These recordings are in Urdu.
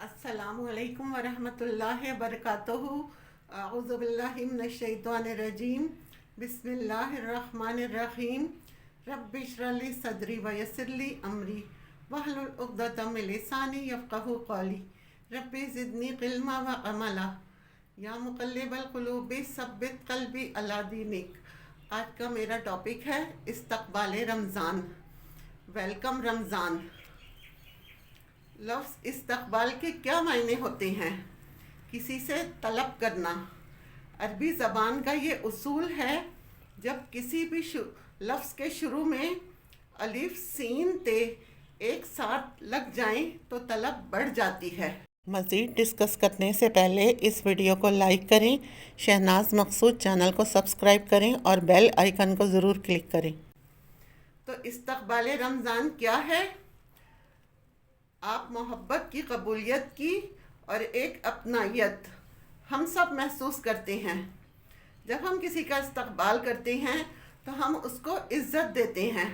السلام علیکم ورحمۃ اللہ وبرکاتہ۔ اعوذ باللہ من الشیطان الرجیم، بسم اللہ الرحمن الرحیم۔ رب اشرح لی صدری ویسر لی امری واحلل عقدۃ من لسانی یفقہوا قولی، رب زدنی علما وعملا، یا مقلب القلوب ثبت قلبی علی دینک۔ آج کا میرا ٹاپک ہے استقبال رمضان، ویلکم رمضان۔ لفظ استقبال کے کیا معنی ہوتے ہیں؟ کسی سے طلب کرنا۔ عربی زبان کا یہ اصول ہے، جب کسی بھی لفظ کے شروع میں الف سین تے ایک ساتھ لگ جائیں تو طلب بڑھ جاتی ہے۔ مزید ڈسکس کرنے سے پہلے اس ویڈیو کو لائک کریں، شہناز مقصود چینل کو سبسکرائب کریں اور بیل آئیکن کو ضرور کلک کریں۔ تو استقبال رمضان کیا ہے؟ آپ محبت کی قبولیت کی اور ایک اپنائیت ہم سب محسوس کرتے ہیں۔ جب ہم کسی کا استقبال کرتے ہیں تو ہم اس کو عزت دیتے ہیں،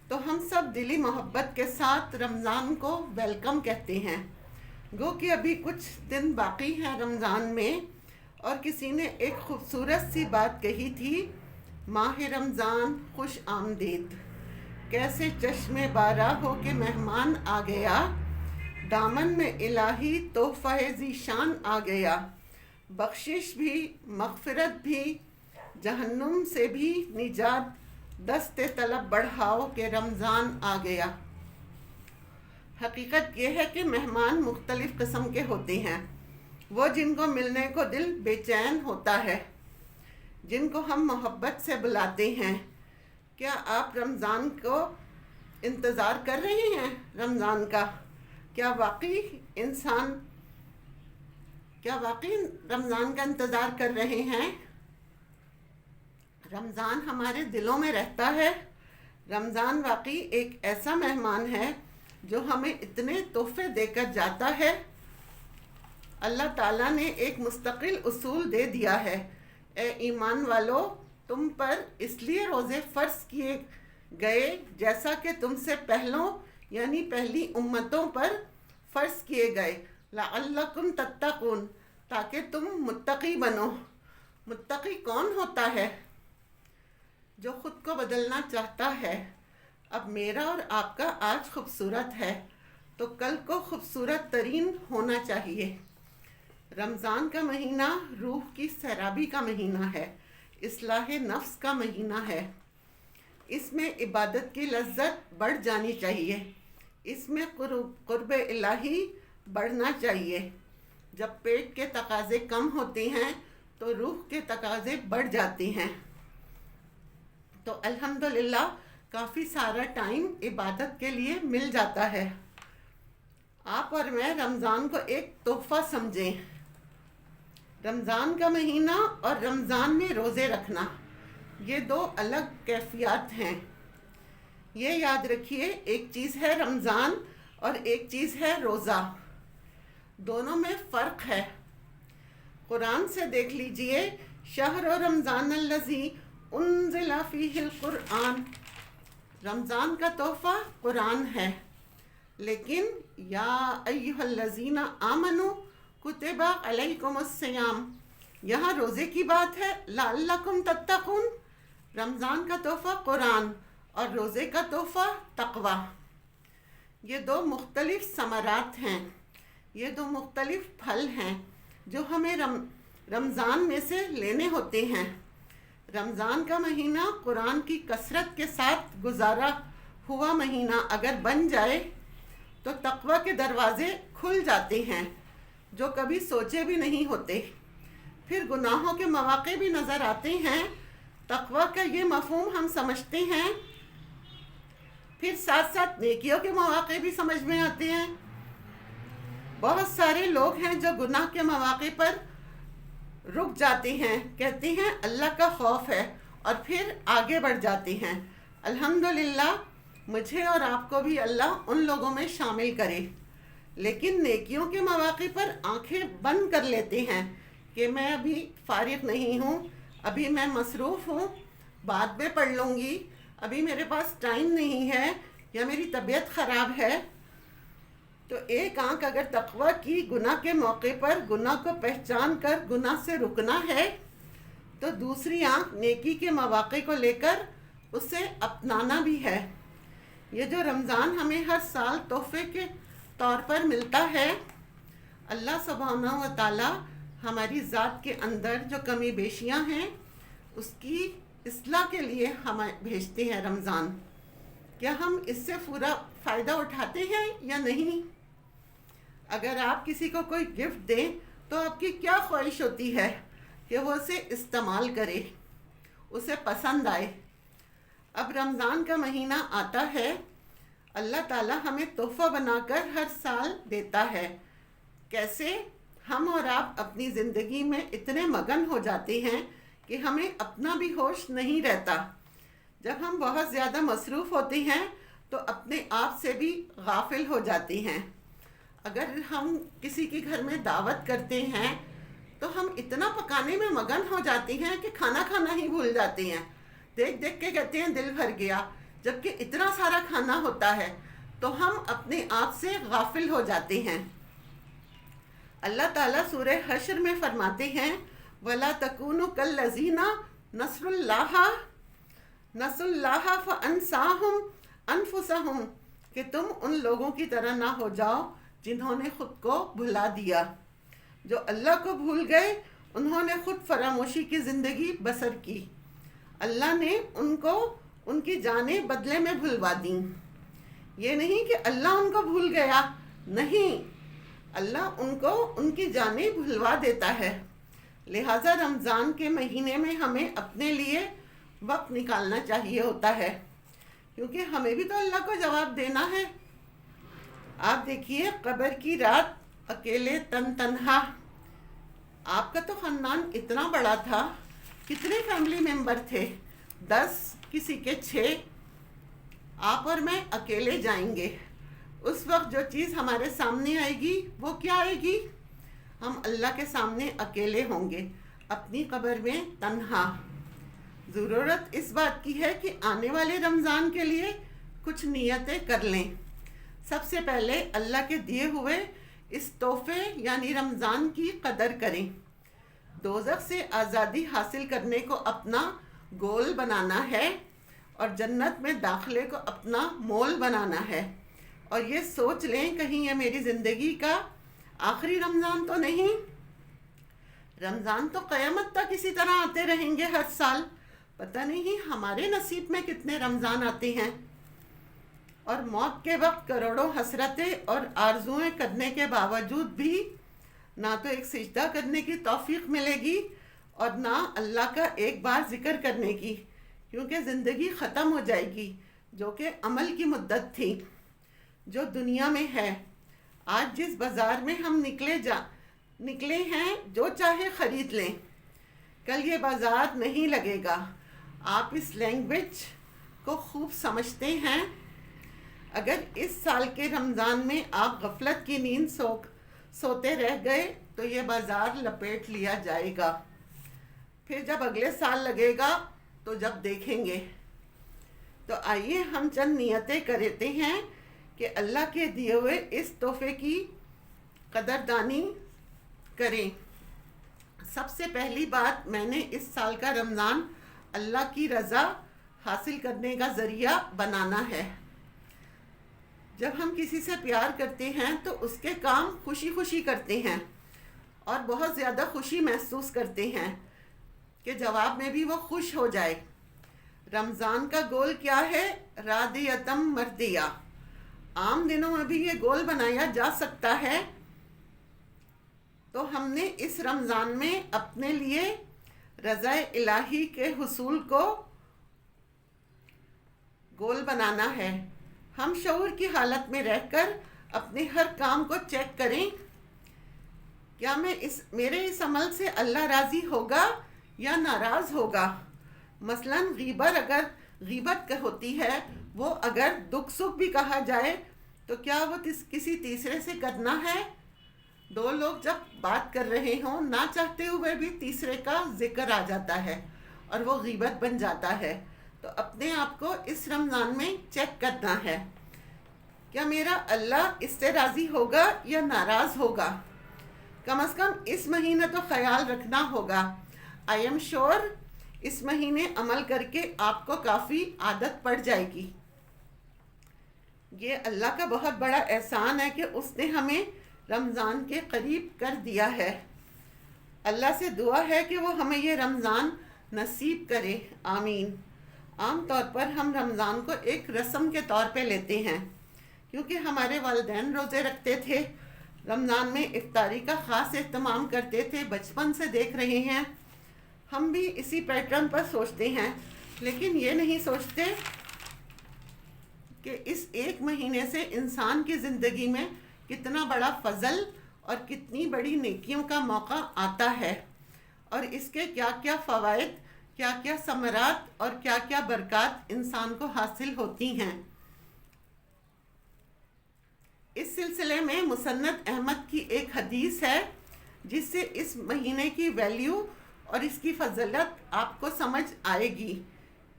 تو ہم سب دلی محبت کے ساتھ رمضان کو ویلکم کہتے ہیں۔ گو کہ ابھی کچھ دن باقی ہیں رمضان میں، اور کسی نے ایک خوبصورت سی بات کہی تھی، ماہ رمضان خوش آمدید، کیسے چشم بارہ ہو کے مہمان آ گیا، دامن میں الہی تحفہ ذیشان آ گیا، بخشش بھی مغفرت بھی جہنم سے بھی نجات، دست طلب بڑھاؤ کہ رمضان آ گیا۔ حقیقت یہ ہے کہ مہمان مختلف قسم کے ہوتے ہیں، وہ جن کو ملنے کو دل بے چین ہوتا ہے، جن کو ہم محبت سے بلاتے ہیں۔ کیا آپ رمضان کو انتظار کر رہے ہیں؟ رمضان کا کیا واقعی رمضان کا انتظار کر رہے ہیں؟ رمضان ہمارے دلوں میں رہتا ہے۔ رمضان واقعی ایک ایسا مہمان ہے جو ہمیں اتنے تحفے دے کر جاتا ہے۔ اللہ تعالیٰ نے ایک مستقل اصول دے دیا ہے، اے ایمان والو، تم پر اس لیے روزے فرض کیے گئے جیسا کہ تم سے پہلوں یعنی پہلی امتوں پر فرض کیے گئے، لعلکم تتقون، تاکہ تم متقی بنو۔ متقی کون ہوتا ہے؟ جو خود کو بدلنا چاہتا ہے۔ اب میرا اور آپ کا آج خوبصورت ہے تو کل کو خوبصورت ترین ہونا چاہیے۔ رمضان کا مہینہ روح کی سیرابی کا مہینہ ہے، اصلاح نفس کا مہینہ ہے۔ اس میں عبادت کی لذت بڑھ جانی چاہیے، اس میں قرب الہی بڑھنا چاہیے۔ جب پیٹ کے تقاضے کم ہوتے ہیں تو روح کے تقاضے بڑھ جاتے ہیں۔ تو الحمدللہ کافی سارا ٹائم عبادت کے لیے مل جاتا ہے۔ آپ اور میں رمضان کو ایک تحفہ سمجھیں۔ رمضان کا مہینہ اور رمضان میں روزے رکھنا، یہ دو الگ کیفیات ہیں۔ یہ یاد رکھیے، ایک چیز ہے رمضان اور ایک چیز ہے روزہ، دونوں میں فرق ہے۔ قرآن سے دیکھ لیجئے، شہر رمضان الذی انزل فیہ القرآن، رمضان کا تحفہ قرآن ہے، لیکن یا ایھا الذین آمنوا کتب علیکم الصیام، یہاں روزے کی بات ہے، لعلکم تتقون۔ رمضان کا تحفہ قرآن اور روزے کا تحفہ تقوی۔ یہ دو مختلف ثمرات ہیں، یہ دو مختلف پھل ہیں جو ہمیں رمضان میں سے لینے ہوتے ہیں۔ رمضان کا مہینہ قرآن کی کثرت کے ساتھ گزارا ہوا مہینہ اگر بن جائے تو تقوی کے دروازے کھل جاتے ہیں جو کبھی سوچے بھی نہیں ہوتے۔ پھر گناہوں کے مواقع بھی نظر آتے ہیں، تقوی کا یہ مفہوم ہم سمجھتے ہیں، پھر ساتھ ساتھ نیکیوں کے مواقع بھی سمجھ میں آتے ہیں۔ بہت سارے لوگ ہیں جو گناہ کے مواقع پر رک جاتے ہیں، کہتے ہیں اللہ کا خوف ہے، اور پھر آگے بڑھ جاتے ہیں۔ الحمدللہ مجھے اور آپ کو بھی اللہ ان لوگوں میں شامل کرے۔ لیکن نیکیوں کے مواقع پر آنکھیں بند کر لیتے ہیں کہ میں ابھی فارغ نہیں ہوں، ابھی میں مصروف ہوں، بعد میں پڑھ لوں گی، ابھی میرے پاس ٹائم نہیں ہے، یا میری طبیعت خراب ہے۔ تو ایک آنکھ اگر تقوی کی گناہ کے موقع پر گناہ کو پہچان کر گناہ سے رکنا ہے، تو دوسری آنکھ نیکی کے مواقع کو لے کر اسے اپنانا بھی ہے۔ یہ جو رمضان ہمیں ہر سال تحفے کے طور پر ملتا ہے، اللہ سبحانہ و تعالی ہماری ذات کے اندر جو کمی بیشیاں ہیں اس کی اصلاح کے لیے ہمیں بھیجتے ہیں رمضان۔ کیا ہم اس سے پورا فائدہ اٹھاتے ہیں یا نہیں؟ اگر آپ کسی کو کوئی گفٹ دیں تو آپ کی کیا خواہش ہوتی ہے کہ وہ اسے استعمال کرے، اسے پسند آئے۔ اب رمضان کا مہینہ آتا ہے، اللہ تعالی ہمیں تحفہ بنا کر ہر سال دیتا ہے۔ کیسے؟ ہم اور آپ اپنی زندگی میں اتنے مگن ہو جاتے ہیں کہ ہمیں اپنا بھی ہوش نہیں رہتا۔ جب ہم بہت زیادہ مصروف ہوتے ہیں تو اپنے آپ سے بھی غافل ہو جاتے ہیں۔ اگر ہم کسی کے گھر میں دعوت کرتے ہیں تو ہم اتنا پکانے میں مگن ہو جاتے ہیں کہ کھانا کھانا ہی بھول جاتے ہیں۔ دیکھ دیکھ کے کہتے ہیں دل بھر گیا، جبکہ اتنا سارا کھانا ہوتا ہے تو ہم اپنے آپ سے غافل ہو جاتے ہیں۔ اللہ تعالیٰ سورہ حشر میں فرماتے ہیں وَلَا تَكُونُوا كَالَّذِينَ نَسُوا اللَّهَ فَأَنسَاهُمْ أَنفُسَهُمْ کہ تم ان لوگوں کی طرح نہ ہو جاؤ جنہوں نے خود کو بھلا دیا۔ جو اللہ کو بھول گئے انہوں نے خود فراموشی کی زندگی بسر کی، اللہ نے ان کو ان کی جانیں بدلے میں بھلوا دیں۔ یہ نہیں کہ اللہ ان کو بھول گیا، نہیں، اللہ ان کو ان کی جانیں بھلوا دیتا ہے۔ لہٰذا رمضان کے مہینے میں ہمیں اپنے لیے وقت نکالنا چاہیے ہوتا ہے، کیونکہ ہمیں بھی تو اللہ کو جواب دینا ہے۔ آپ دیکھیے قبر کی رات اکیلے تنہا، آپ کا تو خاندان اتنا بڑا تھا، کتنے فیملی ممبر تھے؟ 10، کسی کے 6، آپ اور میں اکیلے جائیں گے۔ اس وقت جو چیز ہمارے سامنے آئے گی وہ کیا آئے گی؟ ہم اللہ کے سامنے اکیلے ہوں گے، اپنی قبر میں تنہا۔ ضرورت اس بات کی ہے کہ آنے والے رمضان کے لیے کچھ نیتیں کر لیں۔ سب سے پہلے اللہ کے دیے ہوئے اس تحفے یعنی رمضان کی قدر کریں۔ دوزخ سے آزادی حاصل کرنے کو اپنا گول بنانا ہے اور جنت میں داخلے کو اپنا مول بنانا ہے، اور یہ سوچ لیں کہیں یہ میری زندگی کا آخری رمضان تو نہیں۔ رمضان تو قیامت تک اسی طرح آتے رہیں گے ہر سال، پتہ نہیں ہمارے نصیب میں کتنے رمضان آتے ہیں۔ اور موت کے وقت کروڑوں حسرتیں اور آرزوئیں کرنے کے باوجود بھی نہ تو ایک سجدہ کرنے کی توفیق ملے گی اور نہ اللہ کا ایک بار ذکر کرنے کی، کیونکہ زندگی ختم ہو جائے گی جو کہ عمل کی مدت تھی، جو دنیا میں ہے۔ آج جس بازار میں ہم نکلے ہیں جو چاہے خرید لیں، کل یہ بازار نہیں لگے گا۔ آپ اس لینگویج کو خوب سمجھتے ہیں۔ اگر اس سال کے رمضان میں آپ غفلت کی نیند سوتے رہ گئے تو یہ بازار لپیٹ لیا جائے گا، پھر جب اگلے سال لگے گا تو جب دیکھیں گے۔ تو آئیے ہم چند نیتیں کرتے ہیں کہ اللہ کے دیے ہوئے اس تحفے کی قدردانی کریں۔ سب سے پہلی بات، میں نے اس سال کا رمضان اللہ کی رضا حاصل کرنے کا ذریعہ بنانا ہے۔ جب ہم کسی سے پیار کرتے ہیں تو اس کے کام خوشی خوشی کرتے ہیں اور بہت زیادہ خوشی محسوس کرتے ہیں کہ جواب میں بھی وہ خوش ہو جائے۔ رمضان کا گول کیا ہے؟ راضیتم مردیہ۔ عام دنوں میں بھی یہ گول بنایا جا سکتا ہے، تو ہم نے اس رمضان میں اپنے لیے رضا الہی کے حصول کو گول بنانا ہے۔ ہم شعور کی حالت میں رہ کر اپنے ہر کام کو چیک کریں، کیا میرے اس عمل سے اللہ راضی ہوگا یا ناراض ہوگا؟ مثلاً غیبت ہوتی ہے، وہ اگر دکھ سکھ بھی کہا جائے تو کیا وہ کسی تیسرے سے کرنا ہے؟ 2 لوگ جب بات کر رہے ہوں نہ چاہتے ہوئے بھی تیسرے کا ذکر آ جاتا ہے اور وہ غیبت بن جاتا ہے۔ تو اپنے آپ کو اس رمضان میں چیک کرنا ہے۔ کیا میرا اللہ اس سے راضی ہوگا یا ناراض ہوگا؟ کم از کم اس مہینے تو خیال رکھنا ہوگا۔ آئی ایم شور اس مہینے عمل کر کے آپ کو کافی عادت پڑ جائے گی۔ یہ اللہ کا بہت بڑا احسان ہے کہ اس نے ہمیں رمضان کے قریب کر دیا ہے۔ اللہ سے دعا ہے کہ وہ ہمیں یہ رمضان نصیب کرے، آمین۔ عام طور پر ہم رمضان کو ایک رسم کے طور پہ لیتے ہیں، کیونکہ ہمارے والدین روزے رکھتے تھے، رمضان میں افطاری کا خاص اہتمام کرتے تھے، بچپن سے دیکھ رہے ہیں۔ ہم بھی اسی پیٹرن پر سوچتے ہیں، لیکن یہ نہیں سوچتے کہ اس ایک مہینے سے انسان کی زندگی میں کتنا بڑا فضل اور کتنی بڑی نیکیوں کا موقع آتا ہے، اور اس کے کیا کیا فوائد، کیا کیا ثمرات اور کیا کیا برکات انسان کو حاصل ہوتی ہیں۔ اس سلسلے میں مسند احمد کی ایک حدیث ہے جس سے اس مہینے کی ویلیو اور اس کی فضیلت آپ کو سمجھ آئے گی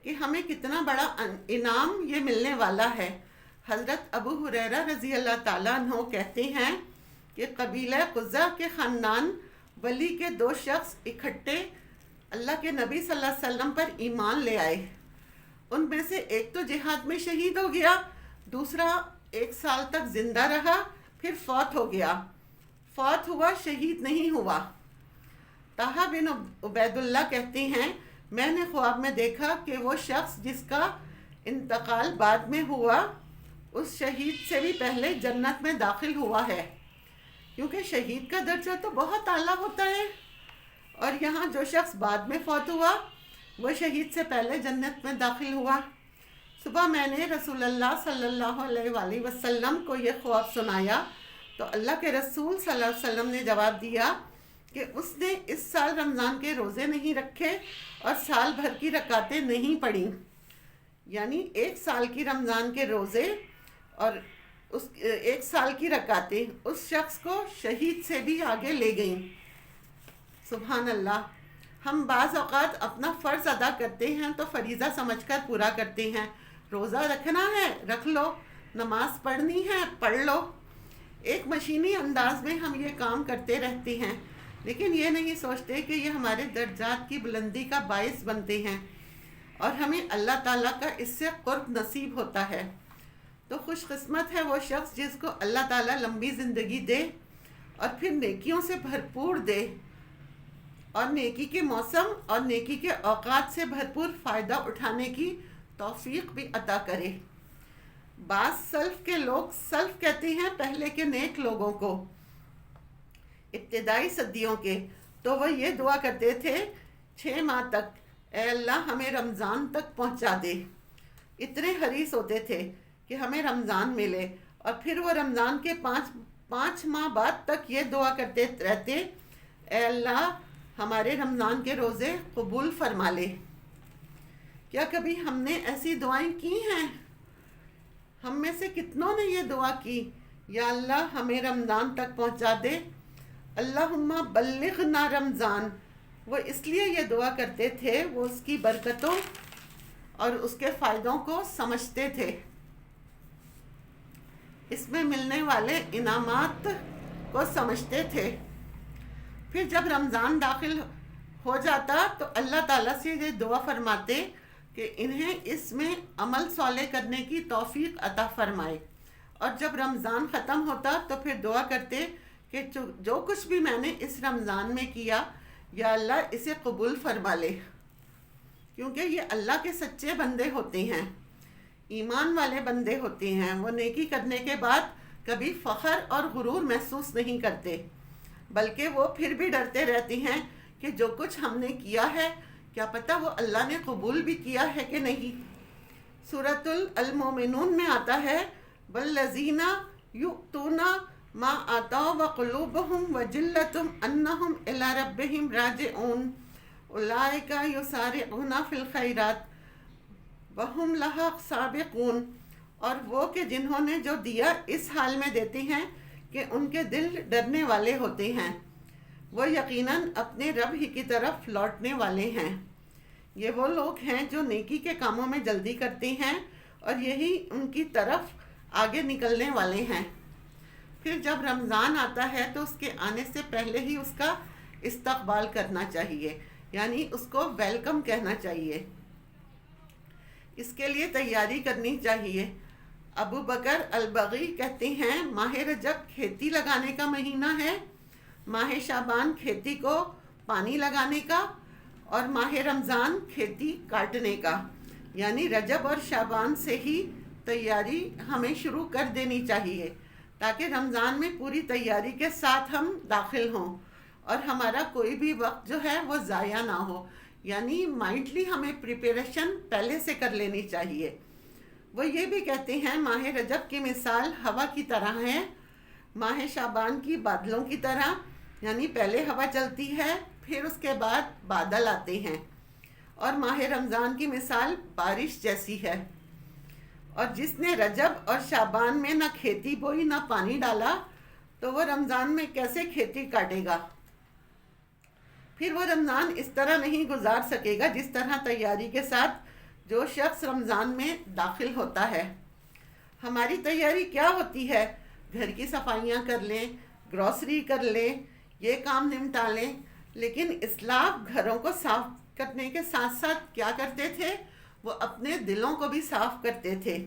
کہ ہمیں کتنا بڑا انعام یہ ملنے والا ہے۔ حضرت ابو ہریرہ رضی اللہ تعالیٰ عنہ کہتے ہیں کہ قبیلہ قزہ کے خاندان ولی کے 2 شخص اکٹھے اللہ کے نبی صلی اللہ علیہ وسلم پر ایمان لے آئے۔ ان میں سے ایک تو جہاد میں شہید ہو گیا، دوسرا 1 سال تک زندہ رہا، پھر فوت ہو گیا۔ فوت ہوا، شہید نہیں ہوا۔ طلحہ بن عبید اللہ کہتے ہیں میں نے خواب میں دیکھا کہ وہ شخص جس کا انتقال بعد میں ہوا اس شہید سے بھی پہلے جنت میں داخل ہوا ہے، کیونکہ شہید کا درجہ تو بہت اعلیٰ ہوتا ہے، اور یہاں جو شخص بعد میں فوت ہوا وہ شہید سے پہلے جنت میں داخل ہوا۔ صبح میں نے رسول اللہ صلی اللہ علیہ وآلہ وسلم کو یہ خواب سنایا تو اللہ کے رسول صلی اللہ علیہ وسلم نے جواب دیا کہ اس نے اس سال رمضان کے روزے نہیں رکھے اور سال بھر کی رکعتیں نہیں پڑھیں، یعنی 1 سال کی رمضان کے روزے اور اس 1 سال کی رکعتیں اس شخص کو شہید سے بھی آگے لے گئیں۔ سبحان اللہ۔ ہم بعض اوقات اپنا فرض ادا کرتے ہیں تو فریضہ سمجھ کر پورا کرتے ہیں۔ روزہ رکھنا ہے رکھ لو، نماز پڑھنی ہے پڑھ لو۔ ایک مشینی انداز میں ہم یہ کام کرتے رہتے ہیں، لیکن یہ نہیں سوچتے کہ یہ ہمارے درجات کی بلندی کا باعث بنتے ہیں اور ہمیں اللہ تعالیٰ کا اس سے قرب نصیب ہوتا ہے۔ تو خوش قسمت ہے وہ شخص جس کو اللہ تعالیٰ لمبی زندگی دے اور پھر نیکیوں سے بھرپور دے، اور نیکی کے موسم اور نیکی کے اوقات سے بھرپور فائدہ اٹھانے کی توفیق بھی عطا کرے۔ بعض سلف کے لوگ، سلف کہتے ہیں پہلے کے نیک لوگوں کو، ابتدائی صدیوں کے، تو وہ یہ دعا کرتے تھے 6 ماہ تک اے اللہ ہمیں رمضان تک پہنچا دے۔ اتنے حریص ہوتے تھے کہ ہمیں رمضان ملے، اور پھر وہ رمضان کے 5 ماہ بعد تک یہ دعا کرتے رہتے اے اللہ ہمارے رمضان کے روزے قبول فرما لے۔ کیا کبھی ہم نے ایسی دعائیں کی ہیں؟ ہم میں سے کتنوں نے یہ دعا کی یا اللہ ہمیں رمضان تک پہنچا دے، اللہم بلغنا رمضان۔ وہ اس لیے یہ دعا کرتے تھے، وہ اس کی برکتوں اور اس کے فائدوں کو سمجھتے تھے، اس میں ملنے والے انعامات کو سمجھتے تھے۔ پھر جب رمضان داخل ہو جاتا تو اللہ تعالیٰ سے یہ دعا فرماتے کہ انہیں اس میں عمل صالح کرنے کی توفیق عطا فرمائے، اور جب رمضان ختم ہوتا تو پھر دعا کرتے کہ جو کچھ بھی میں نے اس رمضان میں کیا یا اللہ اسے قبول فرما لے، کیونکہ یہ اللہ کے سچے بندے ہوتے ہیں، ایمان والے بندے ہوتے ہیں۔ وہ نیکی کرنے کے بعد کبھی فخر اور غرور محسوس نہیں کرتے، بلکہ وہ پھر بھی ڈرتے رہتے ہیں کہ جو کچھ ہم نے کیا ہے کیا پتہ وہ اللہ نے قبول بھی کیا ہے کہ نہیں۔ سورۃ المومنون میں آتا ہے والذین یؤتون ما آتوا وقلوبهم وجلة انہم الی ربہم راجعون اولئک یسارعون فی الخیرات وہم لہا سابقون۔ اور وہ کہ جنہوں نے جو دیا اس حال میں دیتے ہیں کہ ان کے دل ڈرنے والے ہوتے ہیں، وہ یقیناً اپنے رب ہی کی طرف لوٹنے والے ہیں۔ یہ وہ لوگ ہیں جو نیکی کے کاموں میں جلدی کرتے ہیں، اور یہی ان کی طرف آگے نکلنے والے ہیں۔ پھر جب رمضان آتا ہے تو اس کے آنے سے پہلے ہی اس کا استقبال کرنا چاہیے، یعنی اس کو ویلکم کہنا چاہیے، اس کے لیے تیاری کرنی چاہیے۔ ابو بکر البغی کہتے ہیں ماہ رجب کھیتی لگانے کا مہینہ ہے، ماہ شعبان کھیتی کو پانی لگانے کا، اور ماہ رمضان کھیتی کاٹنے کا، یعنی رجب اور شعبان سے ہی تیاری ہمیں شروع کر دینی چاہیے تاکہ رمضان میں پوری تیاری کے ساتھ ہم داخل ہوں اور ہمارا کوئی بھی وقت جو ہے وہ ضائع نہ ہو، یعنی مائنڈلی ہمیں پریپریشن پہلے سے کر لینی چاہیے۔ وہ یہ بھی کہتے ہیں ماہ رجب کی مثال ہوا کی طرح ہے، ماہ شعبان کی بادلوں کی طرح، یعنی پہلے ہوا چلتی ہے پھر اس کے بعد بادل آتے ہیں، اور ماہ رمضان کی مثال بارش جیسی ہے۔ اور جس نے رجب اور شعبان میں نہ کھیتی بوئی نہ پانی ڈالا تو وہ رمضان میں کیسے کھیتی کاٹے گا؟ پھر وہ رمضان اس طرح نہیں گزار سکے گا جس طرح تیاری کے ساتھ جو شخص رمضان میں داخل ہوتا ہے۔ ہماری تیاری کیا ہوتی ہے؟ گھر کی صفائیاں کر لیں، گروسری کر لیں، یہ کام نمٹا لیں، لیکن اسلاف گھروں کو صاف کرنے کے ساتھ ساتھ کیا کرتے تھے؟ وہ اپنے دلوں کو بھی صاف کرتے تھے۔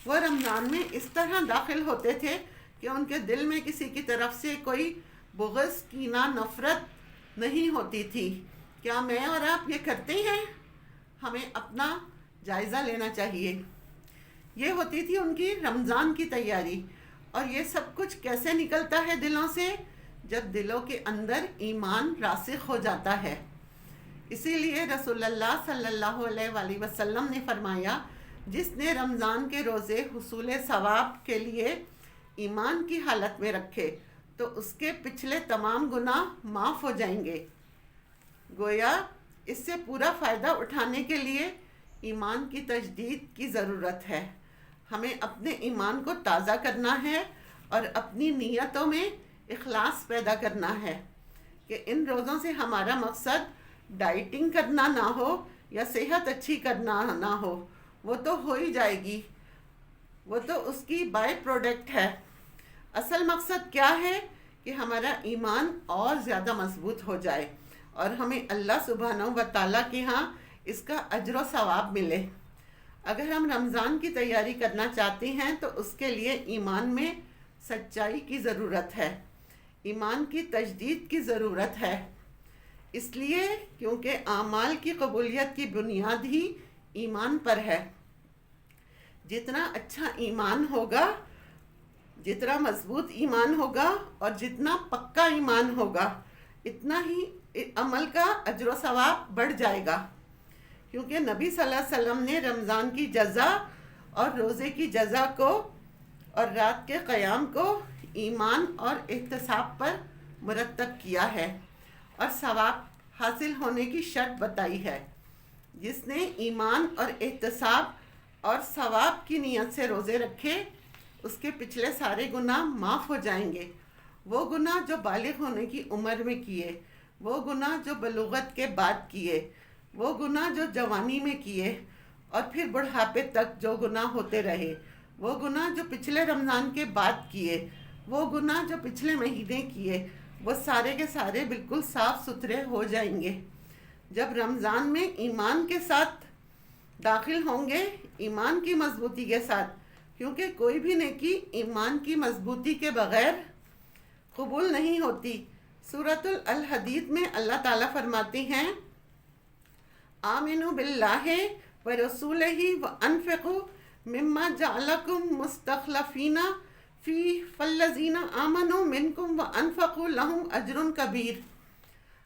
وہ رمضان میں اس طرح داخل ہوتے تھے کہ ان کے دل میں کسی کی طرف سے کوئی بغض، کینہ، نفرت نہیں ہوتی تھی۔ کیا میں اور آپ یہ کرتے ہیں؟ ہمیں اپنا جائزہ لینا چاہیے۔ یہ ہوتی تھی ان کی رمضان کی تیاری۔ اور یہ سب کچھ کیسے نکلتا ہے دلوں سے؟ جب دلوں کے اندر ایمان راسخ ہو جاتا ہے۔ اسی لیے رسول اللہ صلی اللہ علیہ وآلہ وسلم نے فرمایا جس نے رمضان کے روزے حصول ثواب کے لیے ایمان کی حالت میں رکھے تو اس کے پچھلے تمام گناہ معاف ہو جائیں گے۔ گویا اس سے پورا فائدہ اٹھانے کے لیے ایمان کی تجدید کی ضرورت ہے۔ ہمیں اپنے ایمان کو تازہ کرنا ہے اور اپنی نیتوں میں اخلاص پیدا کرنا ہے کہ ان روزوں سے ہمارا مقصد ڈائٹنگ کرنا نہ ہو یا صحت اچھی کرنا نہ ہو، وہ تو ہو ہی جائے گی، وہ تو اس کی بائی پروڈکٹ ہے۔ اصل مقصد کیا ہے کہ ہمارا ایمان اور زیادہ مضبوط ہو جائے اور ہمیں اللہ سبحانہ و تعالیٰ کے ہاں اس کا اجر و ثواب ملے۔ اگر ہم رمضان کی تیاری کرنا چاہتے ہیں تو اس کے لیے ایمان میں سچائی کی ضرورت ہے، ایمان کی تجدید کی ضرورت ہے، اس لیے کیونکہ اعمال کی قبولیت کی بنیاد ہی ایمان پر ہے۔ جتنا اچھا ایمان ہوگا، جتنا مضبوط ایمان ہوگا اور جتنا پکا ایمان ہوگا اتنا ہی عمل کا اجر و ثواب بڑھ جائے گا، کیونکہ نبی صلی اللہ علیہ وسلم نے رمضان کی جزا اور روزے کی جزا کو اور رات کے قیام کو ایمان اور احتساب پر مرتب کیا ہے اور ثواب حاصل ہونے کی شرط بتائی ہے۔ جس نے ایمان اور احتساب اور ثواب کی نیت سے روزے رکھے اس کے پچھلے سارے گناہ معاف ہو جائیں گے۔ وہ گناہ جو بالغ ہونے کی عمر میں کیے، وہ گناہ جو بلوغت کے بعد کیے، وہ گناہ جو جوانی میں کیے اور پھر بڑھاپے تک جو گناہ ہوتے رہے، وہ گناہ جو پچھلے رمضان کے بعد کیے، وہ گناہ جو پچھلے مہینے کیے، وہ سارے کے سارے بالکل صاف ستھرے ہو جائیں گے۔ جب رمضان میں ایمان کے ساتھ داخل ہوں گے، ایمان کی مضبوطی کے ساتھ، کیونکہ کوئی بھی نیکی ایمان کی مضبوطی کے بغیر قبول نہیں ہوتی۔ سورۃ الحدید میں اللہ تعالیٰ فرماتے ہیں آمنوا باللہ ورسولہ وانفقوا مما جعلکم مستخلفین فیہ فالذین آمنوا منکم وانفقوا لہم اجر کبیر۔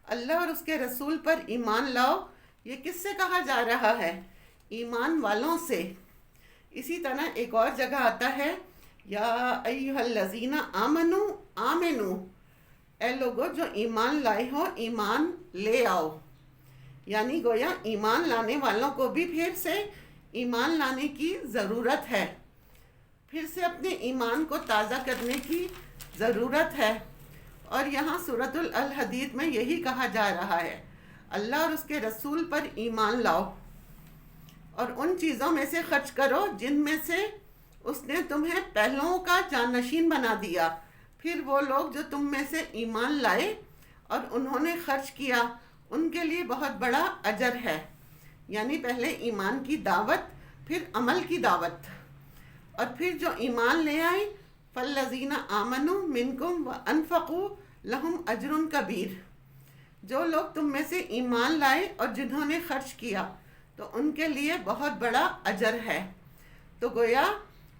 اللہ اور اس کے رسول پر ایمان لاؤ، یہ کس سے کہا جا رہا ہے؟ ایمان والوں سے۔ اسی طرح ایک اور جگہ آتا ہے یا ایھا الذین آمنوا آمنوا، اے لوگو جو ایمان لائے ہو ایمان لے آؤ، یعنی گویا ایمان لانے والوں کو بھی پھر سے ایمان لانے کی ضرورت ہے، پھر سے اپنے ایمان کو تازہ کرنے کی ضرورت ہے۔ اور یہاں سورۃ الحدید میں یہی کہا جا رہا ہے اللہ اور اس کے رسول پر ایمان لاؤ اور ان چیزوں میں سے خرچ کرو جن میں سے اس نے تمہیں پہلوؤں کا جانشین بنا دیا. پھر وہ لوگ جو تم میں سے ایمان لائے اور انہوں نے خرچ کیا ان کے لیے بہت بڑا اجر ہے. یعنی پہلے ایمان کی دعوت، پھر عمل کی دعوت، اور پھر جو ایمان لے آئے فالذین آمنوا منکم وانفقوا لہم اجر کبیر. جو لوگ تم میں سے ایمان لائے اور جنہوں نے خرچ کیا تو ان کے لیے بہت بڑا اجر ہے. تو گویا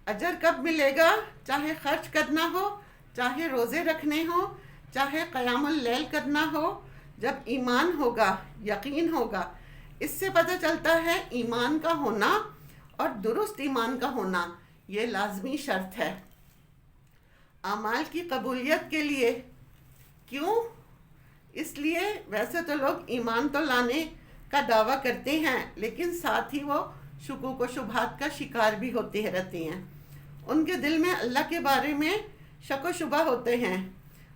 اجر کب ملے گا؟ چاہے خرچ کرنا ہو، چاہے روزے رکھنے ہو، چاہے قیام اللیل کرنا ہو، جب ایمان ہوگا، یقین ہوگا. اس سے پتہ چلتا ہے ایمان کا ہونا اور درست ایمان کا ہونا یہ لازمی شرط ہے اعمال کی قبولیت کے لیے. کیوں؟ اس لیے ویسے تو لوگ ایمان تو لانے کا دعویٰ کرتے ہیں، لیکن ساتھ ہی وہ شکوک و شبہات کا شکار بھی ہوتے رہتے ہیں. ان کے دل میں اللہ کے بارے میں شک و شبہ ہوتے ہیں،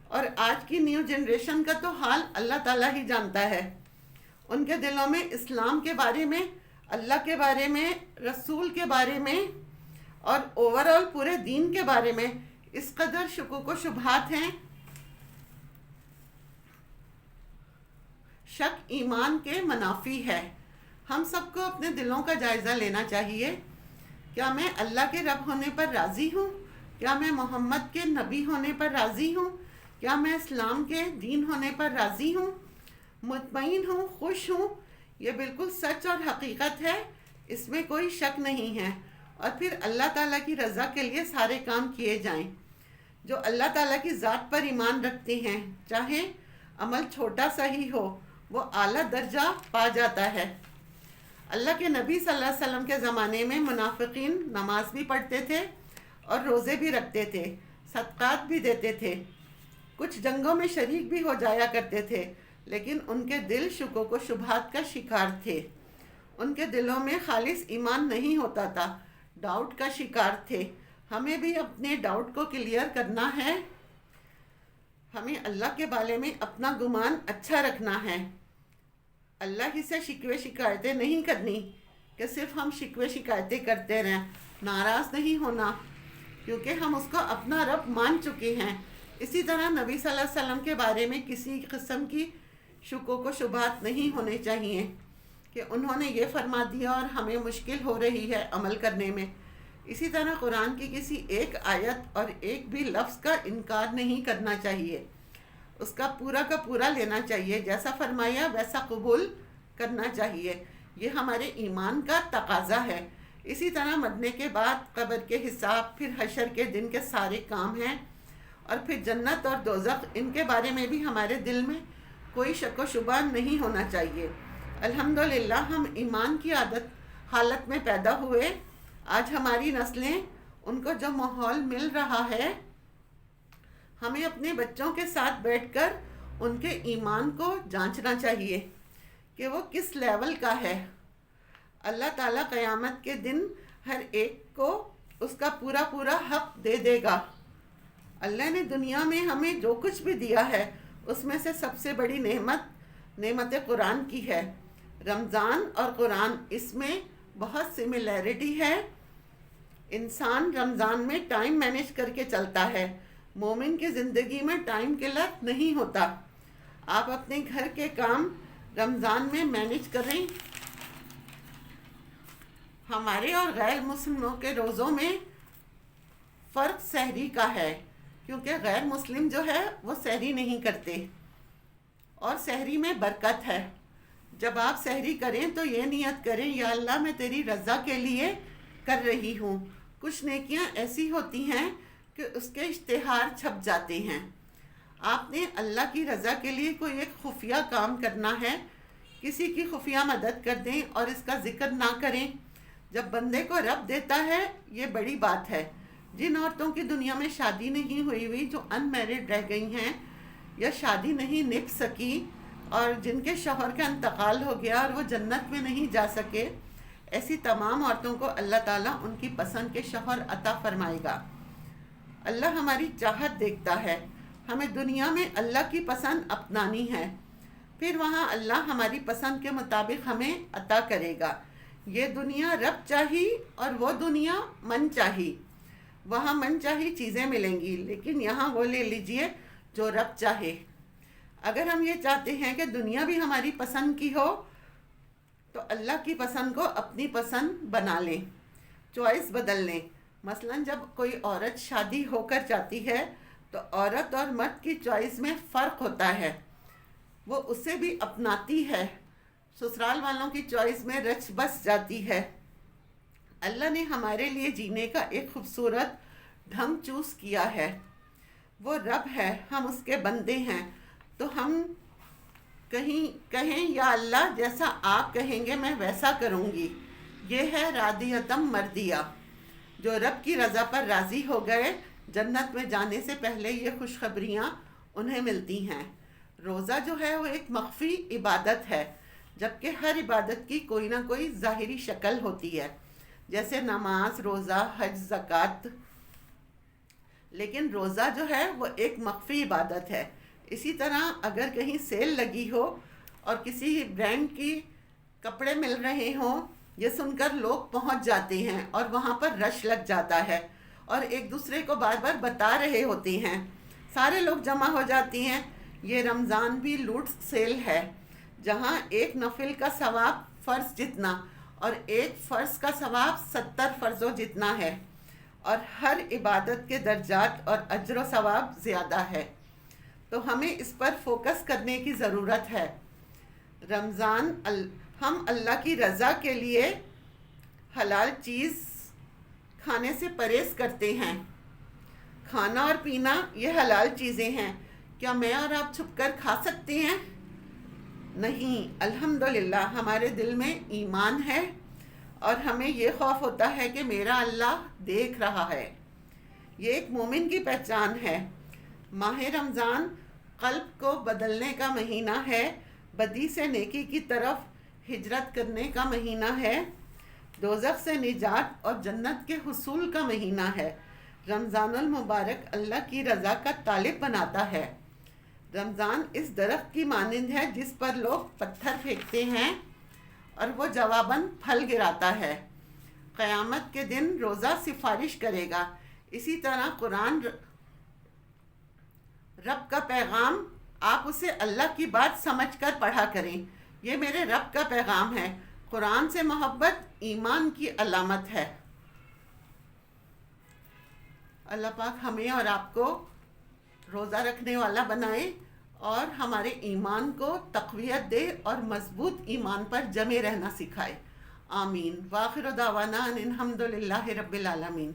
اور آج کی نیو جنریشن کا تو حال اللہ تعالیٰ ہی جانتا ہے. ان کے دلوں میں اسلام کے بارے میں، اللہ کے بارے میں، رسول کے بارے میں اور اوورآل پورے دین کے بارے میں اس قدر شکوک و شبہات ہیں. شک ایمان کے منافی ہے. ہم سب کو اپنے دلوں کا جائزہ لینا چاہیے. کیا میں اللہ کے رب ہونے پر راضی ہوں؟ کیا میں محمد کے نبی ہونے پر راضی ہوں؟ کیا میں اسلام کے دین ہونے پر راضی ہوں؟ مطمئن ہوں، خوش ہوں؟ یہ بالکل سچ اور حقیقت ہے، اس میں کوئی شک نہیں ہے. اور پھر اللہ تعالیٰ کی رضا کے لیے سارے کام کیے جائیں. جو اللہ تعالیٰ کی ذات پر ایمان رکھتے ہیں، چاہے عمل چھوٹا سا ہی ہو، وہ اعلیٰ درجہ پا جاتا ہے. اللہ کے نبی صلی اللہ علیہ وسلم کے زمانے میں منافقین نماز بھی پڑھتے تھے اور روزے بھی رکھتے تھے، صدقات بھی دیتے تھے، کچھ جنگوں میں شریک بھی ہو جایا کرتے تھے، لیکن ان کے دل شکوک و شبہات کا شکار تھے. ان کے دلوں میں خالص ایمان نہیں ہوتا تھا، ڈاؤٹ کا شکار تھے. ہمیں بھی اپنے ڈاؤٹ کو کلیئر کرنا ہے. ہمیں اللہ کے بارے میں اپنا گمان اچھا رکھنا ہے. اللہ ہی سے شکوے شکایتیں نہیں کرنی کہ صرف ہم شکوے شکایتیں کرتے رہیں. ناراض نہیں ہونا کیونکہ ہم اس کو اپنا رب مان چکے ہیں. اسی طرح نبی صلی اللہ علیہ وسلم کے بارے میں کسی قسم کی شکوک و شبہات نہیں ہونے چاہیے کہ انہوں نے یہ فرما دیا اور ہمیں مشکل ہو رہی ہے عمل کرنے میں. اسی طرح قرآن کی کسی ایک آیت اور ایک بھی لفظ کا انکار نہیں کرنا چاہیے، اس کا پورا لینا چاہیے. جیسا فرمایا ویسا قبول کرنا چاہیے. یہ ہمارے ایمان کا تقاضا ہے. اسی طرح مرنے کے بعد قبر کے حساب، پھر حشر کے دن کے سارے کام ہیں، اور پھر جنت اور دوزخ، ان کے بارے میں بھی ہمارے دل میں کوئی شک و شبہ نہیں ہونا چاہیے. الحمدللہ ہم ایمان کی حالت میں پیدا ہوئے. آج ہماری نسلیں، ان کو جو ماحول مل رہا ہے، ہمیں اپنے بچوں کے ساتھ بیٹھ کر ان کے ایمان کو جانچنا چاہیے کہ وہ کس لیول کا ہے. اللہ تعالیٰ قیامت کے دن ہر ایک کو اس کا پورا حق دے دے گا. اللہ نے دنیا میں ہمیں جو کچھ بھی دیا ہے اس میں سے سب سے بڑی نعمت قرآن کی ہے. رمضان اور قرآن، اس میں بہت سملیرٹی ہے. انسان رمضان میں ٹائم مینیج کر کے چلتا ہے. مومن کی زندگی میں ٹائم کلر نہیں ہوتا. آپ اپنے گھر کے کام رمضان میں مینیج کریں. ہمارے اور غیر مسلموں کے روزوں میں فرق سحری کا ہے، کیونکہ غیر مسلم جو ہے وہ سحری نہیں کرتے، اور سحری میں برکت ہے. جب آپ سحری کریں تو یہ نیت کریں، یا اللہ میں تیری رضا کے لیے کر رہی ہوں. کچھ نیکیاں ایسی ہوتی ہیں کہ اس کے اشتہار چھپ جاتے ہیں. آپ نے اللہ کی رضا کے لیے کوئی ایک خفیہ کام کرنا ہے، کسی کی خفیہ مدد کر دیں اور اس کا ذکر نہ کریں. جب بندے کو رب دیتا ہے یہ بڑی بات ہے. جن عورتوں کی دنیا میں شادی نہیں ہوئی، جو ان میرڈ رہ گئی ہیں یا شادی نہیں نبھ سکی، اور جن کے شوہر کا انتقال ہو گیا اور وہ جنت میں نہیں جا سکے، ایسی تمام عورتوں کو اللہ تعالیٰ ان کی پسند کے شوہر عطا فرمائے گا. اللہ ہماری چاہت دیکھتا ہے. ہمیں دنیا میں اللہ کی پسند اپنانی ہے، پھر وہاں اللہ ہماری پسند کے مطابق ہمیں عطا کرے گا. یہ دنیا رب چاہی اور وہ دنیا من چاہی. وہاں من چاہی چیزیں ملیں گی، لیکن یہاں وہ لے لیجئے جو رب چاہے۔ اگر ہم یہ چاہتے ہیں کہ دنیا بھی ہماری پسند کی ہو تو اللہ کی پسند کو اپنی پسند بنا لیں، چوائس بدل لیں۔ مثلا جب کوئی عورت شادی ہو کر جاتی ہے تو عورت اور مرد کی چوائس میں فرق ہوتا ہے، وہ اسے بھی اپناتی ہے، سسرال والوں کی چوائس میں رچ بس جاتی ہے۔ اللہ نے ہمارے لیے جینے کا ایک خوبصورت ڈھنگ چوز کیا ہے۔ وہ رب ہے، ہم اس کے بندے ہیں، تو ہم کہیں یا اللہ جیسا آپ کہیں گے میں ویسا کروں گی۔ یہ ہے راضیتم مردیہ، جو رب کی رضا پر راضی ہو گئے، جنت میں جانے سے پہلے یہ خوشخبریاں انہیں ملتی ہیں۔ روزہ جو ہے وہ ایک مخفی عبادت ہے، جبکہ ہر عبادت کی کوئی نہ کوئی ظاہری شکل ہوتی ہے، جیسے نماز، روزہ، حج، زکوٰۃ۔ لیکن روزہ جو ہے وہ ایک مخفی عبادت ہے۔ اسی طرح اگر کہیں سیل لگی ہو اور کسی برانڈ کی کپڑے مل رہے ہوں، یہ سن کر لوگ پہنچ جاتے ہیں اور وہاں پر رش لگ جاتا ہے اور ایک دوسرے کو بار بار بتا رہے ہوتے ہیں، سارے لوگ جمع ہو جاتی ہیں۔ یہ رمضان بھی لوٹ سیل ہے، جہاں ایک نفل کا ثواب فرض جتنا اور ایک فرض کا ثواب 70 فرضوں جتنا ہے، اور ہر عبادت کے درجات اور اجر و ثواب زیادہ ہے، تو ہمیں اس پر فوکس کرنے کی ضرورت ہے۔ رمضان ہم اللہ کی رضا کے لیے حلال چیز کھانے سے پرہیز کرتے ہیں۔ کھانا اور پینا یہ حلال چیزیں ہیں، کیا میں اور آپ چھپ کر کھا سکتے ہیں؟ نہیں، الحمدللہ ہمارے دل میں ایمان ہے اور ہمیں یہ خوف ہوتا ہے کہ میرا اللہ دیکھ رہا ہے۔ یہ ایک مومن کی پہچان ہے۔ ماہ رمضان قلب کو بدلنے کا مہینہ ہے، بدی سے نیکی کی طرف ہجرت کرنے کا مہینہ ہے، دوزخ سے نجات اور جنت کے حصول کا مہینہ ہے۔ رمضان المبارک اللہ کی رضا کا طالب بناتا ہے۔ رمضان اس درخت کی مانند ہے جس پر لوگ پتھر پھینکتے ہیں اور وہ جواباً پھل گراتا ہے۔ قیامت کے دن روزہ سفارش کرے گا۔ اسی طرح قرآن رب کا پیغام، آپ اسے اللہ کی بات سمجھ کر پڑھا کریں۔ یہ میرے رب کا پیغام ہے۔ قرآن سے محبت ایمان کی علامت ہے۔ اللہ پاک ہمیں اور آپ کو روزہ رکھنے والا بنائے اور ہمارے ایمان کو تقویت دے اور مضبوط ایمان پر جمے رہنا سکھائے۔ آمین۔ وآخر دعوانا ان الحمد للہ رب العالمین۔